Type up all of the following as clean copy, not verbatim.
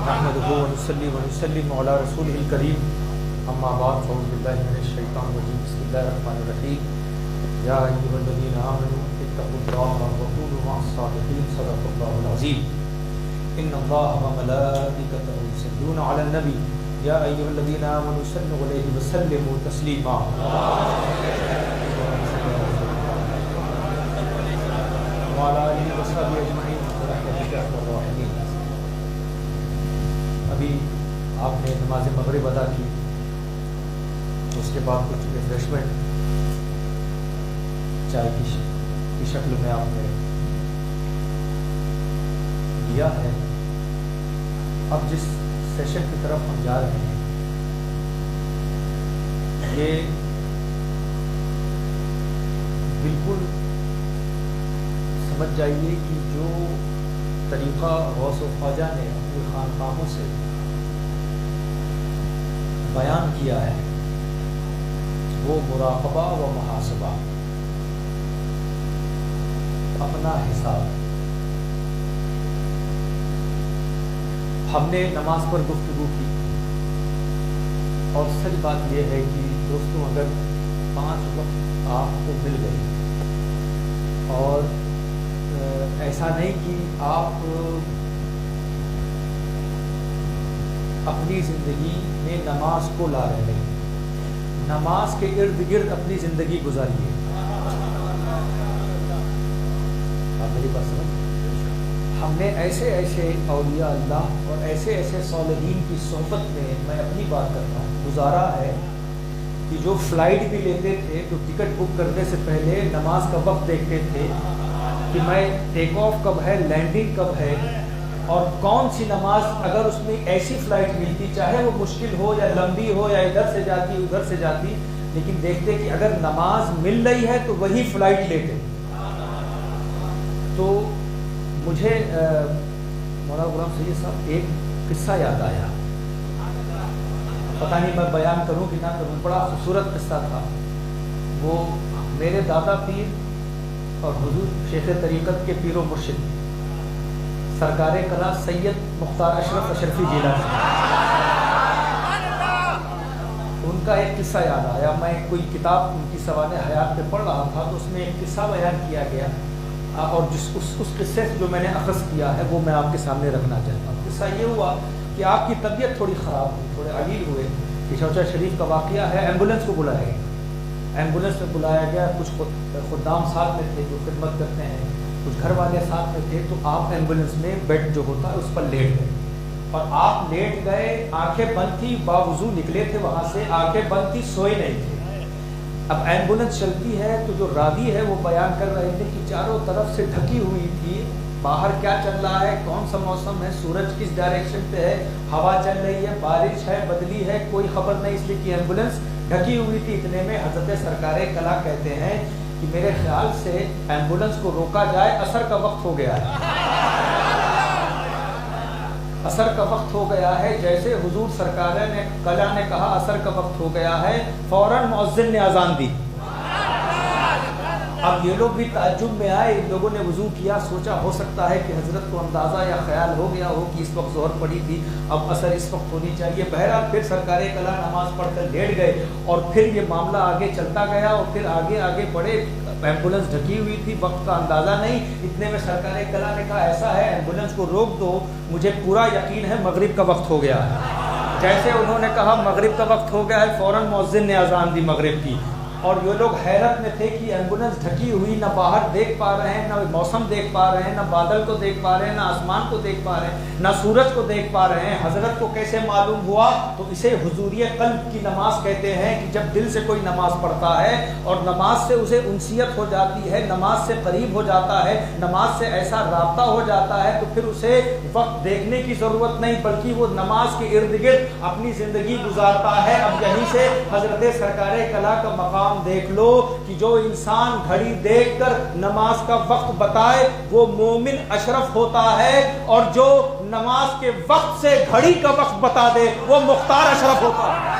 نحمده ونصلي ونسلم على رسوله الكريم اما بعد فاعوذ بالله من الشيطان الرجيم بسم الله الرحمن الرحيم يا ايها الذين امنوا اتقوا الله وكونوا مع الصادقين صدق الله العظيم ان الله وملائكته يصلون على النبي يا ايها الذين امنوا صلوا عليه وسلموا تسليما وعلى اله وصحبه اجمعين برحمتك يا ارحم الراحمين. ابھی آپ نے نماز مغرب ادا کی، اس کے بعد کچھ ریفریشمنٹ چائے کی شکل میں آپ نے لیا ہے. اب جس سیشن کی طرف ہم جا رہے ہیں یہ بالکل سمجھ جائیے کہ جو طریقہ غوث و خواجہ نے اپنی خانقاہوں سے بیان کیا ہے وہ مراقبہ و محاسبہ، اپنا حساب. ہم نے نماز پر گفتگو کی اور سچ بات یہ ہے کہ دوستوں اگر 5 وقت آپ کو مل گئی اور ایسا نہیں کہ آپ اپنی زندگی میں نماز کو لا رہے ہیں، نماز کے ارد گرد اپنی زندگی گزاریے. آپ میری بات سمجھ؟ ہم نے ایسے ایسے اولیاء اللہ اور ایسے ایسے صالحین کی صحبت میں اپنی بات کرتا ہوں گزارا ہے کہ جو فلائٹ بھی لیتے تھے تو ٹکٹ بک کرنے سے پہلے نماز کا وقت دیکھتے تھے کہ میں ٹیک آف کب ہے، لینڈنگ کب ہے، اور کون سی نماز اگر اس میں ایسی فلائٹ ملتی چاہے وہ مشکل ہو یا لمبی ہو یا ادھر سے جاتی ادھر سے جاتی، لیکن دیکھتے کہ اگر نماز مل رہی ہے تو وہی فلائٹ لیتے. تو مجھے مولانا غلام سید صاحب ایک قصہ یاد آیا، پتہ نہیں میں بیان کروں کہ نہ کروں، بڑا خوبصورت قصہ تھا. وہ میرے دادا پیر اور حضور شیخ طریقت کے پیر و مرشد سرکار کلا سید مختار اشرف اشرفی جیلانی، ان کا ایک قصہ یاد آیا. میں کوئی کتاب ان کی سوانح حیات پہ پڑھ رہا تھا تو اس میں ایک قصہ بیان کیا گیا اور اس قصے سے جو میں نے اخذ کیا ہے وہ میں آپ کے سامنے رکھنا چاہتا ہوں. قصہ یہ ہوا کہ آپ کی طبیعت تھوڑی خراب ہوئی، تھوڑے علیل ہوئے. چوچا شریف کا واقعہ ہے. ایمبولینس کو بلایا گیا، ایمبولینس میں بلایا گیا. کچھ خدام ساتھ میں تھے جو خدمت کرتے ہیں، کچھ گھر والے ساتھ میں تھے. تو آپ ایمبولینس میں بیڈ جو ہوتا ہے اس پر لیٹ گئے اور آپ لیٹ گئے، آنکھیں بند تھی، باوضو نکلے تھے وہاں سے، آنکھیں بند تھی، سوئے نہیں تھے. اب ایمبولینس چلتی ہے تو جو راوی ہے وہ بیان کر رہے تھے کہ چاروں طرف سے ڈھکی ہوئی تھی، باہر کیا چل رہا ہے، کون سا موسم ہے، سورج کس ڈائریکشن پہ ہے، ہوا چل رہی ہے، بارش ہے، بدلی ہے، کوئی خبر نہیں، اس لیے کہ ایمبولینس ڈھکی ہوئی تھی. اتنے میں حضرت سرکار کلا کہتے ہیں کہ میرے خیال سے ایمبولینس کو روکا جائے، عصر کا وقت ہو گیا ہے، عصر کا وقت ہو گیا ہے. جیسے حضور سرکار نے کلا نے کہا عصر کا وقت ہو گیا ہے، فوراً مؤذن نے اذان دی. اب یہ لوگ بھی تعجب میں آئے، ان لوگوں نے وضو کیا، سوچا ہو سکتا ہے کہ حضرت کو اندازہ یا خیال ہو گیا ہو کہ اس وقت ظہر پڑی تھی، اب عصر اس وقت ہونی چاہیے. بہرحال پھر سرکار کلا نماز پڑھ کر لیٹ گئے اور پھر یہ معاملہ آگے چلتا گیا اور پھر آگے آگے بڑھے. ایمبولینس ڈھکی ہوئی تھی، وقت کا اندازہ نہیں. اتنے میں سرکار کلا نے کہا ایسا ہے ایمبولینس کو روک دو، مجھے پورا یقین ہے مغرب کا وقت ہو گیا ہے. جیسے انہوں نے کہا مغرب کا وقت ہو گیا ہے، فوراً مؤذن نے اذان دی مغرب کی. اور یہ لوگ حیرت میں تھے کہ ایمبولینس ڈھکی ہوئی، نہ باہر دیکھ پا رہے ہیں، نہ موسم دیکھ پا رہے ہیں، نہ بادل کو دیکھ پا رہے ہیں، نہ آسمان کو دیکھ پا رہے ہیں، نہ سورج کو دیکھ پا رہے ہیں. حضرت کو کیسے معلوم ہوا؟ تو اسے حضوریہ قلب کی نماز کہتے ہیں کہ جب دل سے کوئی نماز پڑھتا ہے اور نماز سے اسے انسیت ہو جاتی ہے، نماز سے قریب ہو جاتا ہے، نماز سے ایسا رابطہ ہو جاتا ہے تو پھر اسے وقت دیکھنے کی ضرورت نہیں بلکہ وہ نماز کے ارد گرد اپنی زندگی گزارتا ہے. اب یہیں سے حضرت سرکار کلا کا مقام دیکھ لو کہ جو انسان گھڑی دیکھ کر نماز کا وقت بتائے وہ مومن اشرف ہوتا ہے، اور جو نماز کے وقت سے گھڑی کا وقت بتا دے وہ مختار اشرف ہوتا ہے.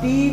3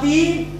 3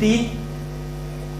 3।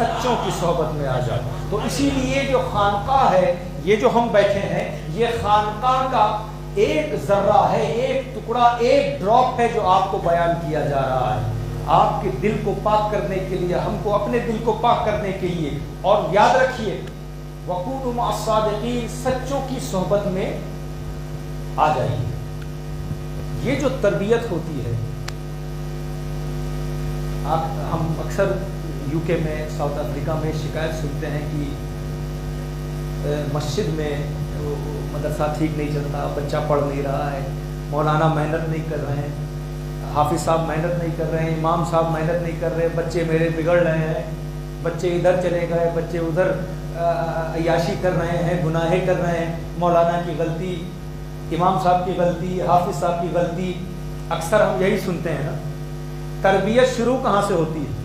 سچوں کی صحبت میں آ جاؤ. تو اسی لیے جو خانقاہ ہے، یہ جو ہم بیٹھے ہیں، یہ خانقاہ کا ایک ذرہ ہے، ایک ٹکڑا، ایک ڈراپ ہے جو آپ کو بیان کیا جا رہا ہے، آپ کے دل کو پاک کرنے کے لیے، ہم کو اپنے دل کو پاک کرنے کے لیے. اور یاد رکھیے وَقُولُوا مَعَ الصَّادِقِينَ، سچوں کی صحبت میں آ جائیے. یہ جو تربیت ہوتی ہے، ہم اکثر یو کے میں، ساؤتھ افریقہ میں شکایت سنتے ہیں کہ مسجد میں مدرسہ ٹھیک نہیں چلتا، بچہ پڑھ نہیں رہا ہے، مولانا محنت نہیں کر رہے ہیں، حافظ صاحب محنت نہیں کر رہے ہیں، امام صاحب محنت نہیں کر رہے، بچے میرے بگڑ رہے ہیں، بچے ادھر چلے گئے، بچے ادھر عیاشی کر رہے ہیں، گناہیں کر رہے ہیں. مولانا کی غلطی، امام صاحب کی غلطی، حافظ صاحب کی غلطی. اکثر ہم یہی سنتے ہیں نا. تربیت شروع کہاں سے ہوتی ہے؟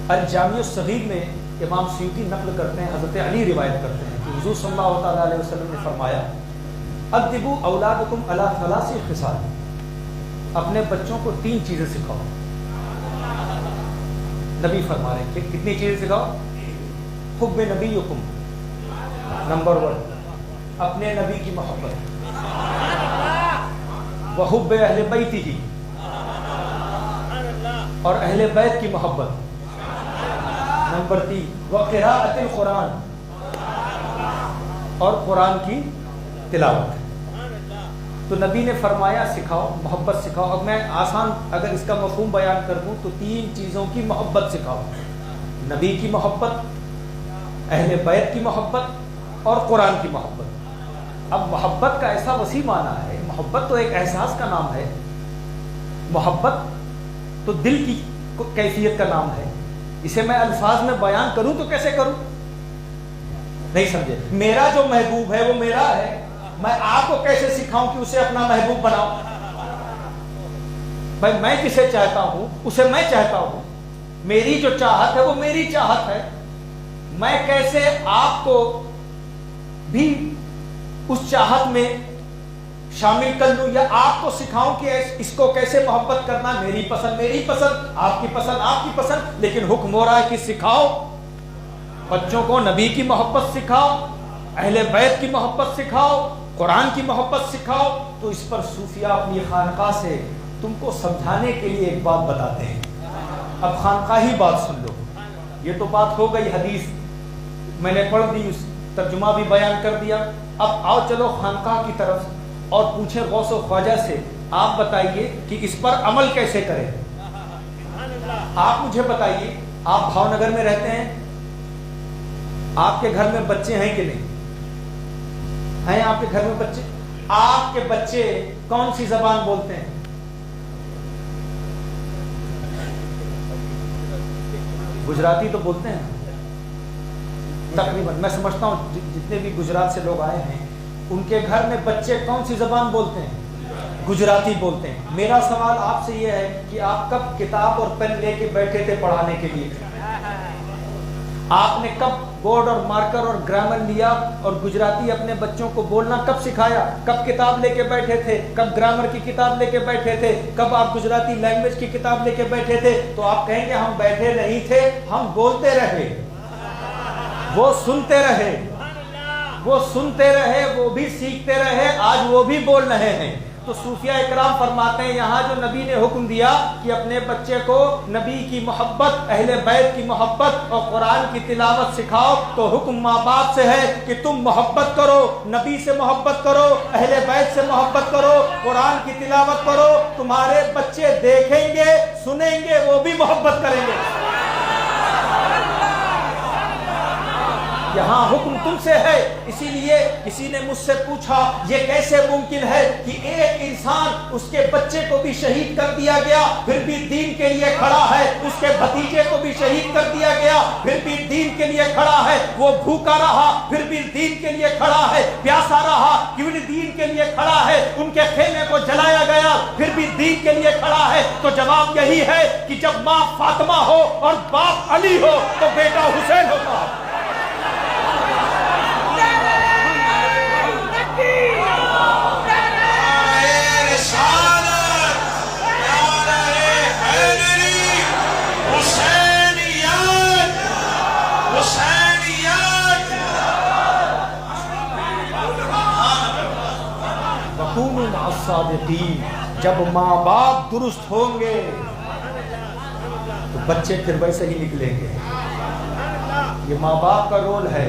الجامع الصغیر میں امام سیوطی نقل کرتے ہیں، حضرت علی روایت کرتے ہیں کہ حضور صلی اللہ تعالیٰ علیہ وسلم نے فرمایا ادبوا اولادکم علی ثلاث خصال، اپنے بچوں کو 3 چیزیں سکھاؤ. نبی فرما رہے ہیں کتنی چیزیں سکھاؤ؟ حب نبیکم، نمبر 1 اپنے نبی کی محبت، وحب اہل بیتہ، اور اہل بیت کی محبت، نمبر 3 وقراءۃ القرآن، اور قرآن کی تلاوت. تو نبی نے فرمایا سکھاؤ، محبت سکھاؤ. اب میں آسان اگر اس کا مفہوم بیان کر دوں تو 3 چیزوں کی محبت سکھاؤ: نبی کی محبت، اہل بیت کی محبت، اور قرآن کی محبت. اب محبت کا ایسا وسیع معنی ہے، محبت تو ایک احساس کا نام ہے، محبت تو دل کی کیفیت کا نام ہے. اسے میں الفاظ میں بیان کروں تو کیسے کروں؟ نہیں سمجھے؟ میرا جو محبوب ہے وہ میرا ہے، میں آپ کو کیسے سکھاؤں کہ اسے اپنا محبوب بناؤ؟ بھائی میں کسے چاہتا ہوں اسے میں چاہتا ہوں، میری جو چاہت ہے وہ میری چاہت ہے. میں کیسے آپ کو بھی اس چاہت میں شامل کر لوں، یا آپ کو سکھاؤں کہ اس کو کیسے محبت کرنا؟ میری پسند میری پسند، آپ کی پسند آپ کی پسند. لیکن حکم ہو رہا ہے کہ سکھاؤ بچوں کو، نبی کی محبت سکھاؤ، اہل بیت کی محبت سکھاؤ، قرآن کی محبت سکھاؤ. تو اس پر صوفیہ اپنی خانقاہ سے تم کو سمجھانے کے لیے ایک بات بتاتے ہیں. اب خانقاہی بات سن لو. یہ تو بات ہو گئی، حدیث میں نے پڑھ دی، اس ترجمہ بھی بیان کر دیا. اب آؤ چلو خانقاہ کی طرف اور پوچھیں غوث و خواجہ سے، آپ بتائیے کہ اس پر عمل کیسے کریں. آپ مجھے بتائیے، آپ بھاؤ نگر میں رہتے ہیں، آپ کے گھر میں بچے ہیں کہ نہیں ہیں؟ آپ کے گھر میں بچے، آپ کے بچے کون سی زبان بولتے ہیں؟ گجراتی تو بولتے ہیں تقریباً. میں سمجھتا ہوں جتنے بھی گجرات سے لوگ آئے ہیں ان کے گھر میں بچے کون سی زبان بولتے ہیں؟ گجراتی بولتے ہیں. میرا سوال آپ سے یہ ہے کہ آپ کب کتاب اور پین لے کے بیٹھے تھے پڑھانے کے لیے؟ آپ نے کب بورڈ اور مارکر اور گرامر لیا اور گجراتی اپنے بچوں کو بولنا کب سکھایا؟ کب کتاب لے کے بیٹھے تھے؟ کب گرامر کی کتاب لے کے بیٹھے تھے؟ کب آپ گجراتی لینگویج کی کتاب لے کے بیٹھے تھے؟ تو آپ کہیں گے ہم بیٹھے نہیں تھے، ہم بولتے رہے، وہ سنتے رہے، وہ سنتے رہے، وہ بھی سیکھتے رہے، آج وہ بھی بول رہے ہیں. تو صوفیہ اکرام فرماتے ہیں یہاں جو نبی نے حکم دیا کہ اپنے بچے کو نبی کی محبت، اہل بیت کی محبت اور قرآن کی تلاوت سکھاؤ، تو حکم ماں باپ سے ہے کہ تم محبت کرو، نبی سے محبت کرو، اہل بیت سے محبت کرو، قرآن کی تلاوت کرو. تمہارے بچے دیکھیں گے، سنیں گے، وہ بھی محبت کریں گے. یہاں حکم تم سے ہے. اسی لیے کسی نے مجھ سے پوچھا یہ کیسے ممکن ہے کہ ایک انسان، اس کے بچے کو بھی شہید کر دیا گیا پھر بھی دین کے لیے کھڑا ہے، اس کے بھتیجے کو بھی شہید کر دیا گیا پھر بھی دین کے لیے کھڑا ہے، وہ بھوکا رہا پھر بھی دین کے لیے کھڑا ہے، پیاسا رہا کیوں نہیں دین کے لیے کھڑا ہے، ان کے خیمے کو جلایا گیا پھر بھی دین کے لیے کھڑا ہے. تو جواب یہی ہے کہ جب ماں فاطمہ ہو اور باپ علی ہو تو بیٹا حسین ہوتا. الصادقین. جب ماں باپ درست ہوں گے تو بچے پھر ویسے ہی نکلیں گے. یہ ماں باپ کا رول ہے،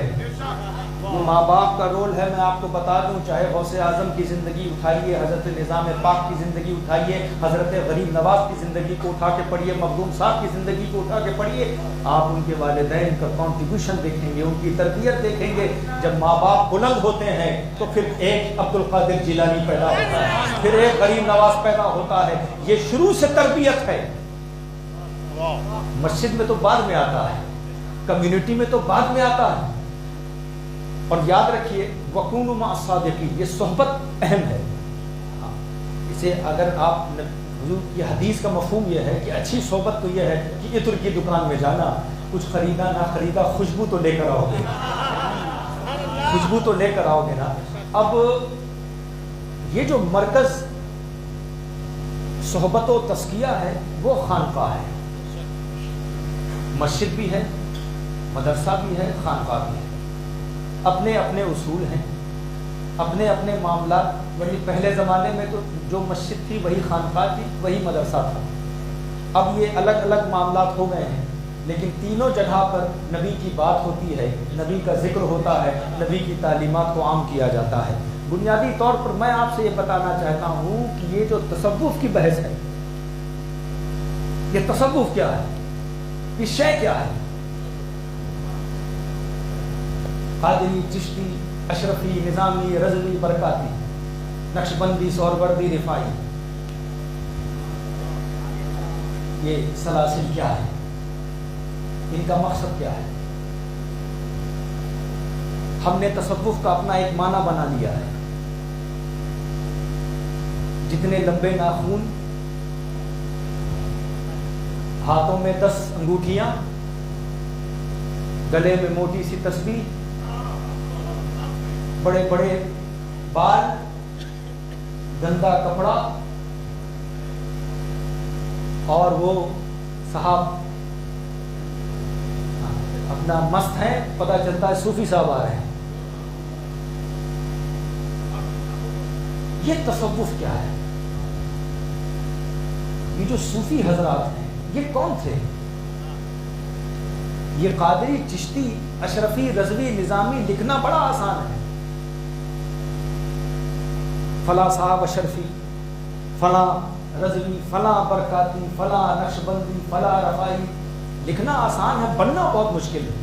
یہ ماں باپ کا رول ہے. میں آپ کو بتا دوں، چاہے غوث اعظم کی زندگی اٹھائیے، حضرت نظام پاک کی زندگی اٹھائیے، حضرت غریب نواز کی زندگی کو اٹھا کے پڑھیے، مخدوم صاحب کی زندگی کو اٹھا کے پڑھیے، آپ ان کے والدین کا کنٹریبیوشن دیکھیں گے، ان کی تربیت دیکھیں گے. جب ماں باپ بلند ہوتے ہیں تو پھر ایک عبد القادر جیلانی پیدا ہوتا ہے، پھر ایک غریب نواز پیدا ہوتا ہے. یہ شروع سے تربیت ہے. مسجد میں تو بعد میں آتا ہے، کمیونٹی میں تو بعد میں آتا ہے. اور یاد رکھیے وَكُونُوا مَعَ الصَّادِقِينَ، یہ صحبت اہم ہے. اسے اگر آپ حضور کی حدیث کا مفہوم یہ ہے کہ اچھی صحبت تو یہ ہے کہ عطر کی دکان میں جانا، کچھ خریدا نہ خریدا خوشبو تو لے کر آؤ گے، خوشبو تو لے کر آؤ گے نا. اب یہ جو مرکز صحبت و تزکیہ ہے وہ خانقاہ ہے. مسجد بھی ہے، مدرسہ بھی ہے، خانقاہ بھی ہے. اپنے اپنے اصول ہیں، اپنے اپنے معاملات. وہی پہلے زمانے میں تو جو مسجد تھی وہی خانقاہ تھی، وہی مدرسہ تھا. اب یہ الگ الگ معاملات ہو گئے ہیں، لیکن تینوں جگہ پر نبی کی بات ہوتی ہے، نبی کا ذکر ہوتا ہے، نبی کی تعلیمات کو عام کیا جاتا ہے. بنیادی طور پر میں آپ سے یہ بتانا چاہتا ہوں کہ یہ جو تصوف کی بحث ہے، یہ تصوف کیا ہے، یہ شے کیا ہے؟ قادری، چشتی، اشرفی، نظامی، رضوی، برکاتی، نقشبندی، سہروردی، رفاعی، یہ سلاسل کیا ہے؟ ان کا مقصد کیا ہے؟ ہم نے تصوف کا اپنا ایک معنی بنا لیا ہے. جتنے لمبے ناخن، ہاتھوں میں 10 انگوٹھیاں، گلے میں موٹی سی تسبیح، بڑے بڑے بال، گندا کپڑا، اور وہ صاحب اپنا مست ہیں، پتہ چلتا ہے صوفی صاحب آ رہے ہیں. یہ تصوف کیا ہے؟ یہ جو صوفی حضرات ہیں یہ کون تھے؟ یہ قادری، چشتی، اشرفی، رضوی، نظامی لکھنا بڑا آسان ہے. فلاں صاحب اشرفی، فلاں رضوی، فلاں برکاتی، فلاں نقشبندی، فلاں رفاعی، لکھنا آسان ہے، بننا بہت مشکل ہے.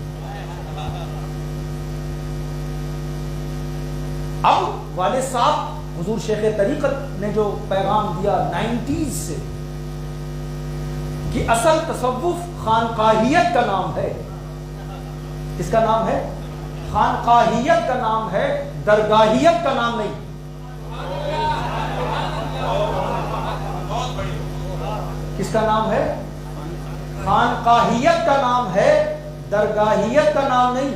اب والد صاحب حضور شیخ طریقت نے جو پیغام دیا 90s سے کہ اصل تصوف خانقاہیت کا نام ہے. کس کا نام ہے؟ خانقاہیت کا نام ہے، درگاہیت کا نام نہیں. کس کا نام ہے؟ خانقاہیت کا نام ہے، درگاہیت کا نام نہیں.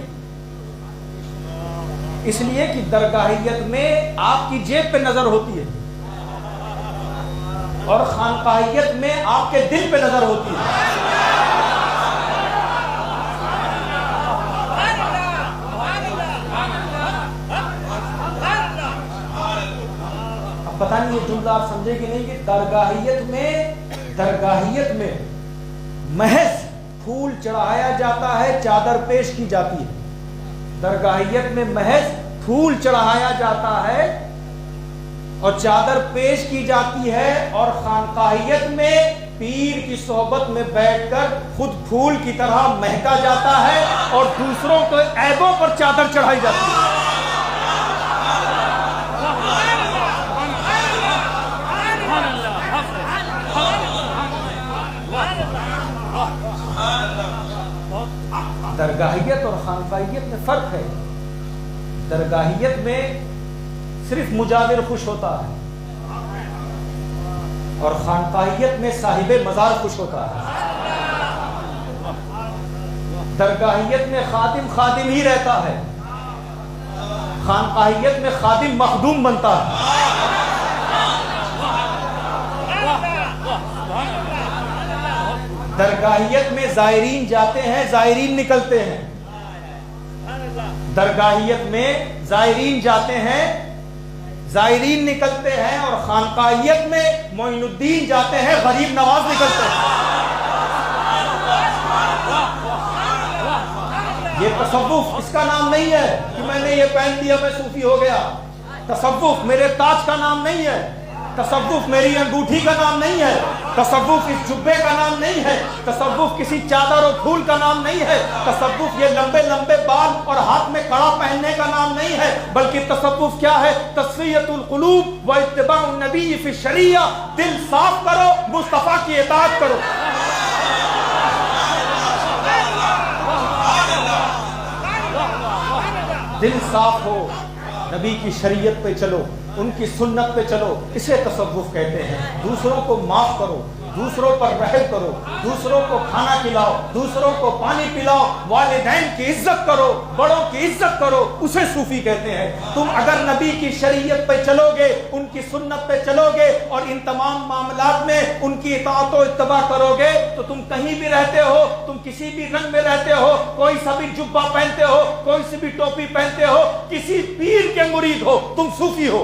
اس لیے کہ درگاہیت میں آپ کی جیب پہ نظر ہوتی ہے اور خانقاہیت میں آپ کے دل پہ نظر ہوتی ہے. اب پتہ نہیں یہ جملہ آپ سمجھے کہ نہیں، کہ درگاہیت میں محض پھول چڑھایا جاتا ہے، چادر پیش کی جاتی ہے. درگاہیت میں محض پھول چڑھایا جاتا ہے اور چادر پیش کی جاتی ہے، اور خانقاہیت میں پیر کی صحبت میں بیٹھ کر خود پھول کی طرح مہکا جاتا ہے اور دوسروں کے عیبوں پر چادر چڑھائی جاتی ہے. درگاہیت اور خانقاہیت میں فرق ہے. درگاہیت میں صرف مجاور خوش ہوتا ہے اور خانقاہیت میں صاحب مزار خوش ہوتا ہے. درگاہیت میں خادم خادم ہی رہتا ہے، خانقاہیت میں خادم مخدوم بنتا ہے. درگاہیت میں زائرین جاتے ہیں، زائرین نکلتے ہیں. درگاہیت میں زائرین جاتے ہیں، زائرین نکلتے ہیں اور خانقاہیت میں معین الدین جاتے ہیں، غریب نواز نکلتے ہیں۔ یہ تصوف اس کا نام نہیں ہے کہ میں نے یہ پہن لیا میں صوفی ہو گیا۔ تصوف میرے تاج کا نام نہیں ہے، تصوف میری انگوٹھی کا نام نہیں ہے، تصوف اس جبے کا نام نہیں ہے، تصوف کسی چادر و پھول کا نام نہیں ہے، تصوف یہ لمبے لمبے بال اور ہاتھ میں کڑا پہننے کا نام نہیں ہے، بلکہ تصوف کیا ہے؟ تصفیۃ القلوب و اتباع النبی فی الشریعہ۔ دل صاف کرو، مصطفیٰ کی اطاعت کرو۔ دل صاف ہو، نبی کی شریعت پہ چلو، ان کی سنت پہ چلو، اسے تصوف کہتے ہیں۔ دوسروں کو معاف کرو، دوسروں پر رحم کرو، دوسروں کو کھانا کھلاؤ، دوسروں کو پانی پلاؤ، والدین کی عزت کرو، بڑوں کی عزت کرو، اسے صوفی کہتے ہیں۔ تم اگر نبی کی شریعت پہ چلو گے، ان کی سنت پہ چلو گے اور ان تمام معاملات میں ان کی اطاعت و اتباع کرو گے تو تم کہیں بھی رہتے ہو، تم کسی بھی رنگ میں رہتے ہو، کوئی سا بھی جبہ پہنتے ہو، کوئی سی بھی ٹوپی پہنتے ہو، کسی پیر کے مرید ہو، تم صوفی ہو۔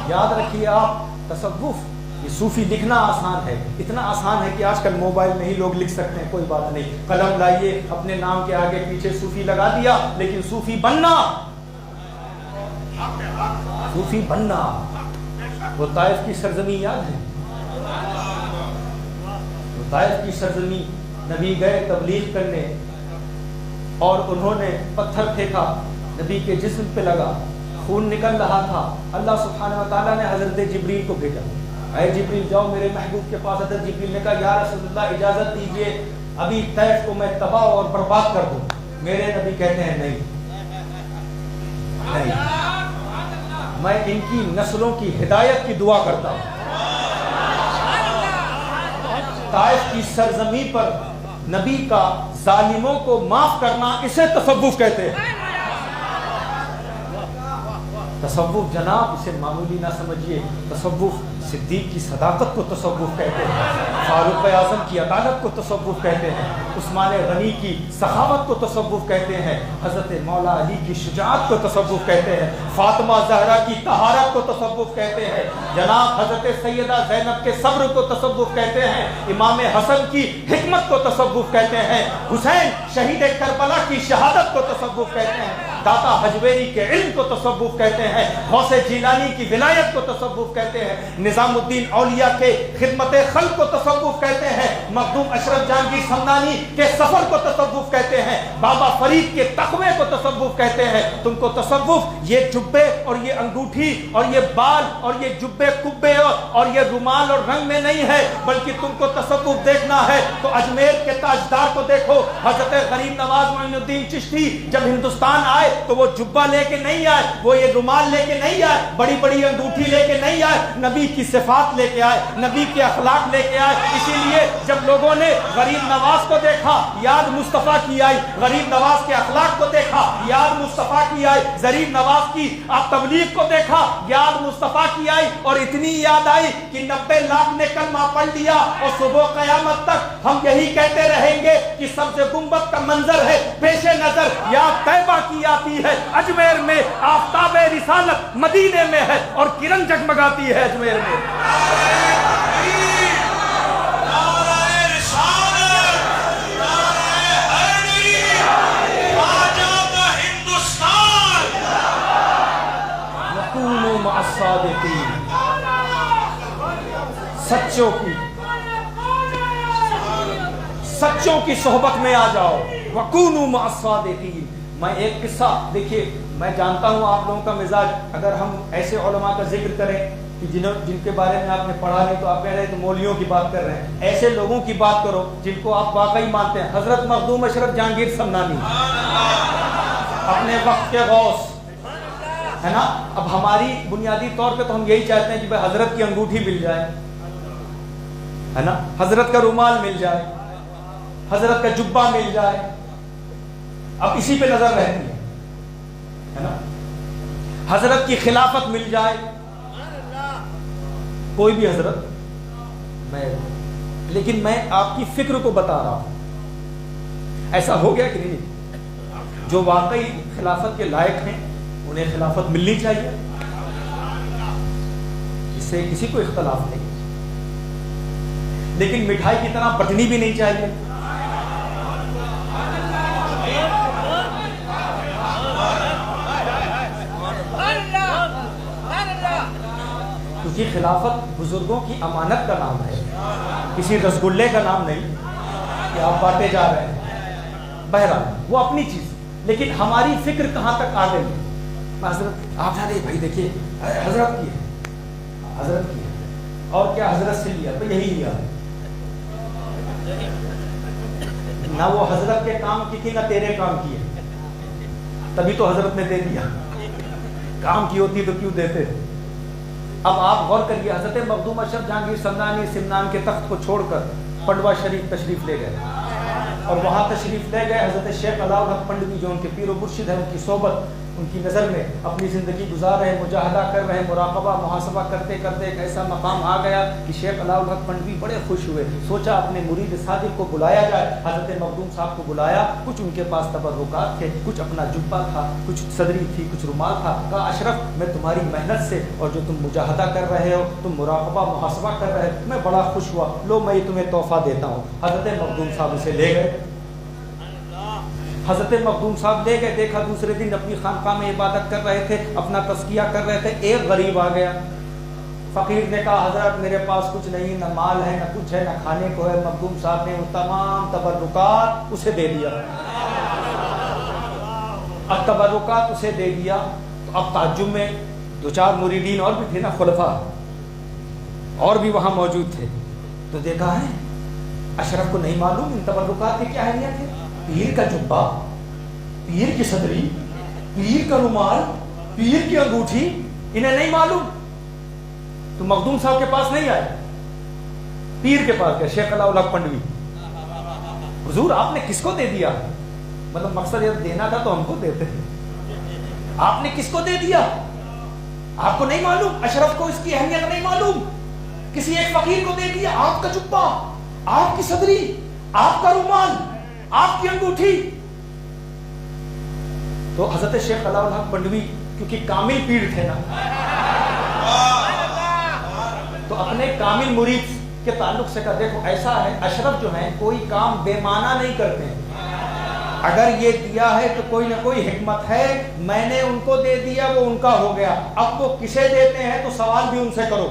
یاد رکھیے آپ، تصوف یہ صوفی لکھنا آسان ہے، اتنا آسان ہے کہ آج کل موبائل میں ہی لوگ لکھ سکتے ہیں، کوئی بات نہیں، قلم لائیے، اپنے نام کے آگے پیچھے صوفی لگا دیا، لیکن صوفی بننا، صوفی بننا، وہ طائف کی سرزمین یاد ہے؟ وہ طائف کی سرزمین، نبی گئے تبلیغ کرنے اور انہوں نے پتھر پھینکا، نبی کے جسم پہ لگا، خون نکل رہا تھا۔ اللہ سبحانہ و تعالیٰ نے حضرت جبریل کو بھیجا، اے جبریل جاؤ میرے محبوب کے پاس۔ حضرت جبریل نے کہا یا رسول اللہ اجازت دیجئے، ابھی طائف کو میں تباہ اور برباد کر دوں۔ میرے نبی کہتے ہیں نہیں، میں ان کی نسلوں کی ہدایت کی دعا کرتا ہوں۔ طائف کی سرزمین پر نبی کا ظالموں کو معاف کرنا، اسے تصوف کہتے ہیں۔ تصوف جناب اسے معمولی نہ سمجھیے، تصوف صدیق کی صداقت کو تصوف کہتے ہیں، فاروق اعظم کی عدالت کو تصوف کہتے ہیں، عثمان غنی کی سخاوت کو تصوف کہتے ہیں، حضرت مولا علی کی شجاعت کو تصوف کہتے ہیں، فاطمہ زہرا کی طہارت کو تصوف کہتے ہیں، جناب حضرت سیدہ زینب کے صبر کو تصوف کہتے ہیں، امام حسن کی حکمت کو تصوف کہتے ہیں، حسین شہید کربلا کی شہادت کو تصوف کہتے ہیں، داتا حجویری کے علم کو تصوف کہتے ہیں، غوث جیلانی کی ولایت کو تصوف کہتے ہیں، نظام الدین اولیاء کے خدمت خلق کو تصوف کہتے ہیں، مخدوم اشرف جہانگیر سمنانی کے سفر کو تصوف کہتے ہیں، بابا فرید کے تقوی کو تصوف کہتے ہیں۔ تم کو تصوف یہ جبے اور یہ انگوٹھی اور یہ بال اور یہ جبے کبے اور یہ رومال اور رنگ میں نہیں ہے، بلکہ تم کو تصوف دیکھنا ہے تو اجمیر کے تاجدار کو دیکھو۔ حضرت غریب نواز معین الدین چشتی جب ہندوستان آئے تو وہ جبہ لے کے نہیں آئے، وہ یہ رومال لے کے نہیں آئے، بڑی بڑی انگوٹھی لے کے نہیں آئے، نبی کی صفات لے کے آئے، نبی کے اخلاق لے کے آئے۔ اسی لیے جب لوگوں نے غریب نواز کو دیکھا یاد مصطفیٰ کی آئی، غریب نواز کے اخلاق کو دیکھا یاد مصطفیٰ کی آئی، غریب نواز کی تبلیغ کو دیکھا یاد مصطفیٰ کی آئی، اور اتنی یاد آئی کہ 90 لاکھ نے کلمہ پڑھ لیا، اور صبح قیامت تک ہم یہی کہتے رہیں گے کہ سبز گنبد کا منظر ہے پیش نظر، یاد طیبہ کی آتی ہے اجمیر میں، آفتاب رسالت مدینے میں ہے اور کرن جگمگاتی ہے اجمیر میں۔ وَكُونُوا مَعَ الصَّادِقِينَ، سچوں کی صحبت میں آ جاؤ۔ وَكُونُوا مَعَ الصَّادِقِينَ۔ میں ایک قصہ، دیکھیے میں جانتا ہوں آپ لوگوں کا مزاج، اگر ہم ایسے علماء کا ذکر کریں کہ جن کے بارے میں آپ نے پڑھا نہیں تو آپ کہہ رہے ہیں تو مولویوں کی بات کر رہے ہیں، ایسے لوگوں کی بات کرو جن کو آپ واقعی مانتے ہیں۔ حضرت مخدوم اشرف جہانگیر سمنانی اپنے وقت کے غوث ہے نا۔ اب ہماری بنیادی طور پہ تو ہم یہی چاہتے ہیں کہ بھائی حضرت کی انگوٹھی مل جائے، ہے نا، حضرت کا رومال مل جائے، حضرت کا جبہ مل جائے، اب اسی پہ نظر رہتی ہے نا، حضرت کی خلافت مل جائے، کوئی بھی حضرت، لیکن میں آپ کی فکر کو بتا رہا ہوں، ایسا ہو گیا کہ نہیں؟ جو واقعی خلافت کے لائق ہیں انہیں خلافت ملنی چاہیے، اس سے کسی کو اختلاف نہیں، لیکن مٹھائی کی طرح بٹنی بھی نہیں چاہیے۔ کیونکہ خلافت بزرگوں کی امانت کا نام ہے، کسی رسگلے کا نام نہیں کہ آپ بانٹے جا رہے ہیں۔ بہرحال وہ اپنی چیز، لیکن ہماری فکر کہاں تک آ گئی؟ حضرت آپ جانے بھائی دیکھیے حضرت کی ہے، حضرت کی ہے، اور کیا حضرت سے لیا تو یہی لیا ہے، نہ وہ حضرت کے کام کی تھی نہ تیرے کام کی ہے، تبھی تو حضرت نے دے دیا، کام کی ہوتی تو کیوں دیتے؟ اب آپ غور کریے، حضرت مخدوم اشرف جہانگیر سمنانی سمنان کے تخت کو چھوڑ کر پنڈوا شریف تشریف لے گئے، اور وہاں تشریف لے گئے حضرت شیخ علاؤ الحق پنڈوی جو ان کے پیر و مرشد ہیں، ان کی صحبت، ان کی نظر میں اپنی زندگی گزار رہے، مجاہدہ کر رہے، مراقبہ محاسبہ کرتے کرتے ایک ایسا مقام آ گیا کہ شیخ علاؤ الحق پنڈوی بڑے خوش ہوئے، سوچا اپنے مرید صادق کو بلایا جائے۔ حضرت مخدوم صاحب کو بلایا، کچھ ان کے پاس تبرکات تھے، کچھ اپنا جبہ تھا، کچھ صدری تھی، کچھ رومال تھا۔ کہا اشرف میں تمہاری محنت سے اور جو تم مجاہدہ کر رہے ہو، تم مراقبہ محاسبہ کر رہے ہو، میں بڑا خوش ہوا، لو میں یہ تمہیں تحفہ دیتا ہوں۔ حضرت مخدوم صاحب اسے لے گئے، حضرت مخدوم صاحب لے گئے، دیکھا دوسرے دن اپنی خانقاہ میں عبادت کر رہے تھے، اپنا تزکیہ کر رہے تھے، ایک غریب آ گیا، فقیر نے کہا حضرت میرے پاس کچھ نہیں، نہ مال ہے نہ کچھ ہے، نہ کھانے کو ہے۔ مخدوم صاحب نے وہ تمام تبرکات اسے دے دیا، اب تبرکات اسے دے دیا تو اب تعجب میں دو چار مریدین اور بھی تھے نا، خلفاء اور بھی وہاں موجود تھے، تو دیکھا ہے اشرف کو نہیں معلوم ان تبرکات کی کیا اہمیت ہے؟ پیر کا جبہ، پیر کی صدری، پیر کا رومال، پیر کی انگوٹھی، انہیں نہیں معلوم، تو مخدوم صاحب کے پاس نہیں آئے، پیر کے پاس گئے، شیخ علاؤ الحق پنڈوی، حضور آپ نے کس کو دے دیا؟ مطلب مقصد یہ دینا تھا تو ہم کو دیتے، آپ نے کس کو دے دیا؟ آپ کو نہیں معلوم؟ اشرف کو اس کی اہمیت نہیں معلوم، کسی ایک فقیر کو دے دیا، آپ کا جبہ، آپ کی صدری، آپ کا رومال، آپ کی انگوٹھی۔ تو حضرت شیخ علاؤ الحق پنڈوی کیونکہ کامل پیر تھے نا، تو اپنے کامل مرید کے تعلق سے کہا دیکھو ایسا ہے، اشرف جو ہیں کوئی کام بے معنی نہیں کرتے ہیں، اگر یہ دیا ہے تو کوئی نہ کوئی حکمت ہے، میں نے ان کو دے دیا وہ ان کا ہو گیا، اب وہ کسے دیتے ہیں تو سوال بھی ان سے کرو،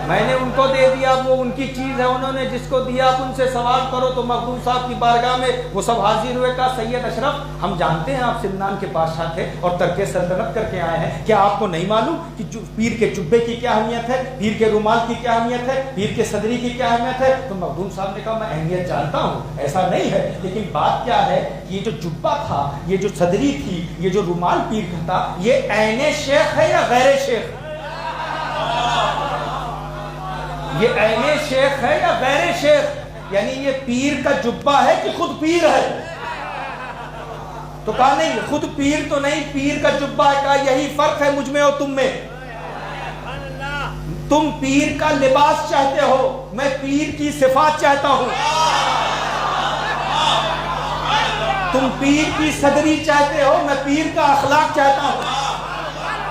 میں نے ان کو دے دیا وہ ان کی چیز ہے، انہوں نے جس کو دیا آپ ان سے سوال کرو۔ تو مخدوم صاحب کی بارگاہ میں وہ سب حاضر ہوئے، کہا سید اشرف ہم جانتے ہیں آپ سمنان کے بادشاہ تھے اور ترک سلطنت کر کے آئے ہیں، کیا آپ کو نہیں معلوم کہ پیر کے جبے کی کیا اہمیت ہے، پیر کے رومال کی کیا اہمیت ہے، پیر کے صدری کی کیا اہمیت ہے؟ تو مخدوم صاحب نے کہا میں اہمیت جانتا ہوں، ایسا نہیں ہے، لیکن بات کیا ہے، یہ جو جبہ تھا، یہ جو صدری تھی، یہ جو رومال پیر کا تھا، یہ عین شیخ ہے یا غیر شیخ؟ یہ عین شیخ ہے یا غیر شیخ؟ یعنی یہ پیر کا جبہ ہے کہ خود پیر ہے؟ تو کہا نہیں خود پیر تو نہیں، پیر کا جبہ ہے۔ کہا یہی فرق ہے مجھ میں اور تم میں، تم پیر کا لباس چاہتے ہو، میں پیر کی صفات چاہتا ہوں، تم پیر کی صدری چاہتے ہو، میں پیر کا اخلاق چاہتا ہوں،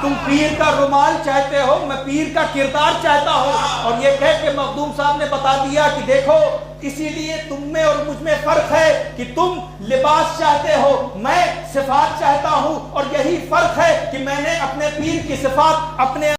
تم پیر کا رومال چاہتے ہو، میں پیر کا کردار چاہتا ہوں۔ اور یہ کہہ کے مخدوم صاحب نے بتا دیا کہ دیکھو اسی لیے تم میں اور مجھ میں فرق ہے کہ تم لباس چاہتے ہو، میں صفات چاہتا ہوں، اور یہی فرق ہے کہ میں نے اپنے پیر کی صفات اپنے